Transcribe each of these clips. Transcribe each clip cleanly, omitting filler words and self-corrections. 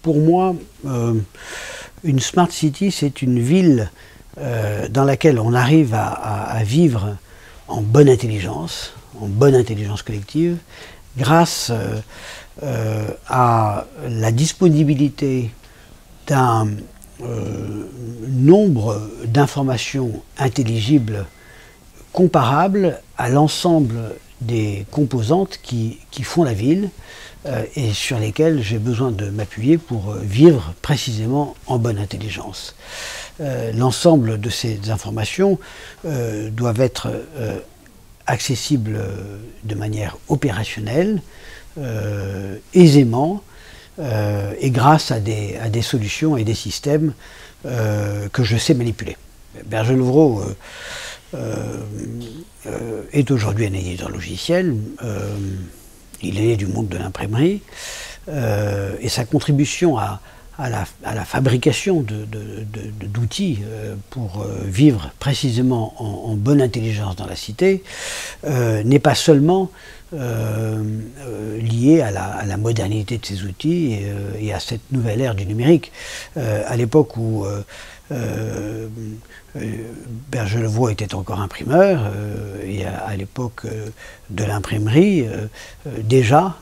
pour moi, une smart city, c'est une ville dans laquelle on arrive à vivre en bonne intelligence collective, grâce à la disponibilité d'un nombre d'informations intelligibles comparables à l'ensemble des composantes qui font la ville et sur lesquelles j'ai besoin de m'appuyer pour vivre précisément en bonne intelligence. L'ensemble de ces informations doivent être accessibles de manière opérationnelle, aisément, et grâce à des solutions et des systèmes que je sais manipuler. Berger-Levrault est aujourd'hui un éditeur logiciel. Il est né du monde de l'imprimerie et sa contribution à la fabrication d'outils pour vivre précisément en bonne intelligence dans la cité n'est pas seulement lié à la modernité de ces outils et à cette nouvelle ère du numérique. À l'époque où Berger-Levrault était encore imprimeur, et à l'époque de l'imprimerie, déjà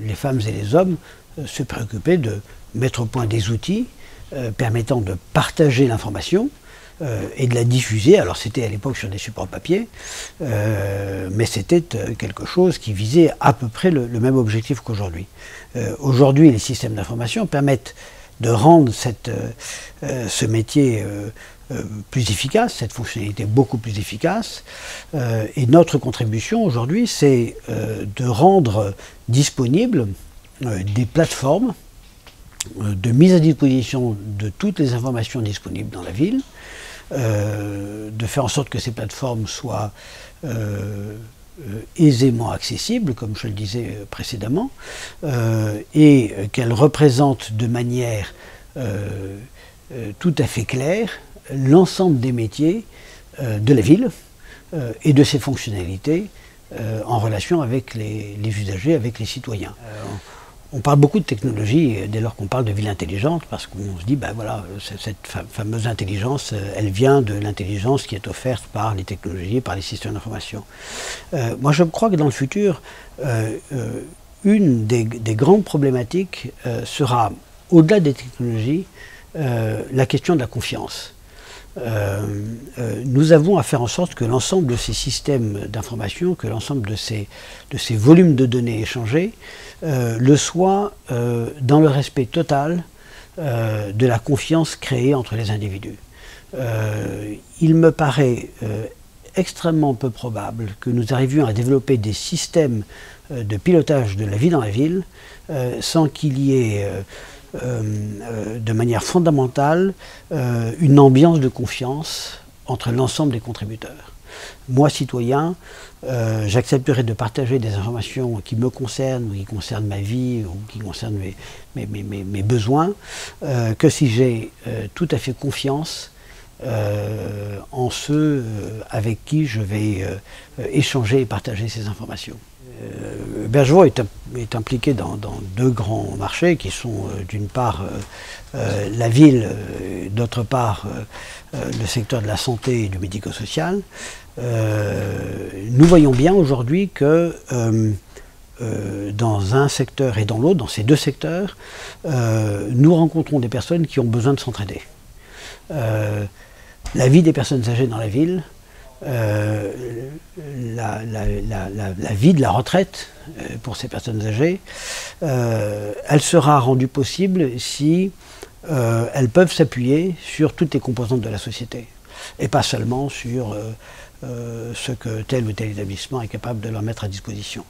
les femmes et les hommes se préoccupaient de mettre au point des outils permettant de partager l'information et de la diffuser. Alors c'était à l'époque sur des supports papier, mais c'était quelque chose qui visait à peu près le même objectif qu'aujourd'hui. Aujourd'hui, les systèmes d'information permettent de rendre ce métier plus efficace, cette fonctionnalité beaucoup plus efficace. Et notre contribution aujourd'hui, c'est de rendre disponibles des plateformes de mise à disposition de toutes les informations disponibles dans la ville, de faire en sorte que ces plateformes soient aisément accessibles, comme je le disais précédemment, et qu'elles représentent de manière tout à fait claire l'ensemble des métiers de la ville et de ses fonctionnalités en relation avec les usagers, avec les citoyens. On parle beaucoup de technologie dès lors qu'on parle de ville intelligente, parce qu'on se dit, ben voilà, cette fameuse intelligence, elle vient de l'intelligence qui est offerte par les technologies, par les systèmes d'information. Moi, je crois que dans le futur, une des grandes problématiques sera, au-delà des technologies, la question de la confiance. Nous avons à faire en sorte que l'ensemble de ces systèmes d'information, que l'ensemble de ces volumes de données échangés, le soit dans le respect total de la confiance créée entre les individus. Il me paraît extrêmement peu probable que nous arrivions à développer des systèmes de pilotage de la vie dans la ville sans qu'il y ait de manière fondamentale une ambiance de confiance entre l'ensemble des contributeurs. Moi, citoyen, j'accepterai de partager des informations qui me concernent, ou qui concernent ma vie, ou qui concernent mes besoins, que si j'ai tout à fait confiance en ceux avec qui je vais échanger et partager ces informations. Berger-Levrault est impliqué dans deux grands marchés qui sont d'une part la ville, d'autre part le secteur de la santé et du médico-social. Nous voyons bien aujourd'hui que dans un secteur et dans l'autre, dans ces deux secteurs, nous rencontrons des personnes qui ont besoin de s'entraider. La vie des personnes âgées dans la ville, la vie de la retraite pour ces personnes âgées, elle sera rendue possible si elles peuvent s'appuyer sur toutes les composantes de la société et pas seulement sur ce que tel ou tel établissement est capable de leur mettre à disposition.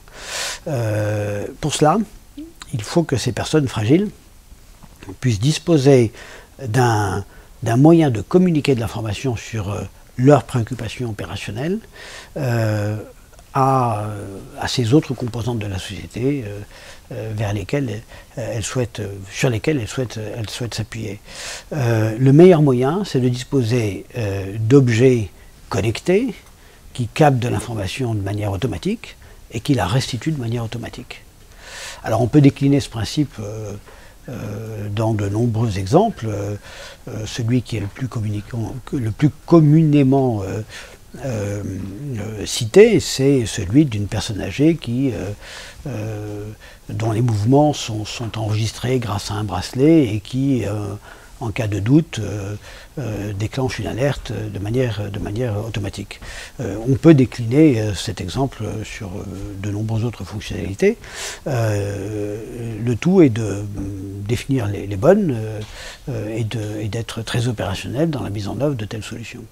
Pour cela, il faut que ces personnes fragiles puissent disposer d'un moyen de communiquer de l'information sur leurs préoccupations opérationnelles à ces autres composantes de la société sur lesquelles elles souhaitent s'appuyer. Le meilleur moyen, c'est de disposer d'objets connectés qui captent de l'information de manière automatique et qui la restituent de manière automatique. Alors on peut décliner ce principe dans de nombreux exemples. Celui qui est le plus communément cité, c'est celui d'une personne âgée dont les mouvements sont enregistrés grâce à un bracelet et qui, en cas de doute, déclenche une alerte de manière automatique. On peut décliner cet exemple sur de nombreuses autres fonctionnalités. Le tout est de définir les bonnes et d'être très opérationnel dans la mise en œuvre de telles solutions.